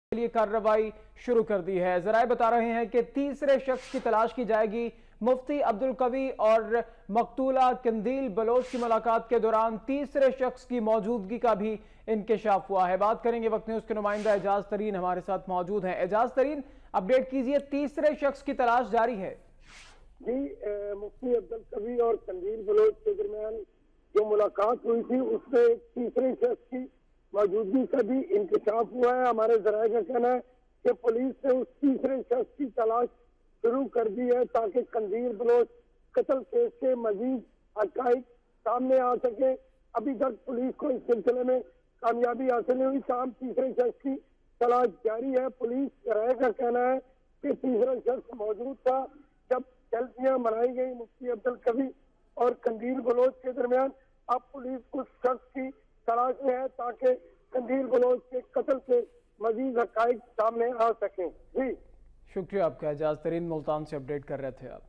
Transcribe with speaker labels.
Speaker 1: کے لیے کارروائی شروع کر دی ہے۔ ذرائع بتا رہے ہیں کہ تیسرے شخص کی تلاش کی جائے گی۔ مفتی عبدالقوی اور مقتولہ قندیل بلوچ کی ملاقات کے دوران تیسرے شخص کی موجودگی کا بھی انکشاف ہوا ہے۔ بات کریں گے وقت نیوز کے نمائندہ اعجاز ترین ہمارے ساتھ موجود ہیں۔ اعجاز ترین، اپڈیٹ کیجئے، تیسرے شخص کی تلاش جاری ہے؟
Speaker 2: جی، مفتی عبدالقوی اور قندیل بلوچ کے درمیان جو ملاقات ہوئی تھی اس میں ایک تیسرے شخص کی موجودگی کا بھی انکشاف ہوا ہے۔ ہمارے ذرائع کا کہنا ہے کہ پولیس نے اس تیسرے شخص کی تلاش شروع کر دی ہے تاکہ قندیل بلوچ قتل کیس کے مزید حقائق سامنے آ سکے۔ ابھی تک پولیس کو اس سلسلے میں کامیابی حاصل نہیں ہوئی، تاہم تیسرے شخص کی تلاش جاری ہے۔ پولیس ذرائع کا کہنا ہے کہ تیسرا شخص موجود تھا جب جلسیاں منائی گئی مفتی عبدالقوی اور قندیل بلوچ کے درمیان۔ اب پولیس اس شخص کی تلاش میں ہے تاکہ قندیل بلوچ کے قتل کے مزید حقائق سامنے آ سکیں۔ جی
Speaker 1: شکریہ آپ کا، اعجاز ترین ملتان سے اپڈیٹ کر رہے تھے آپ۔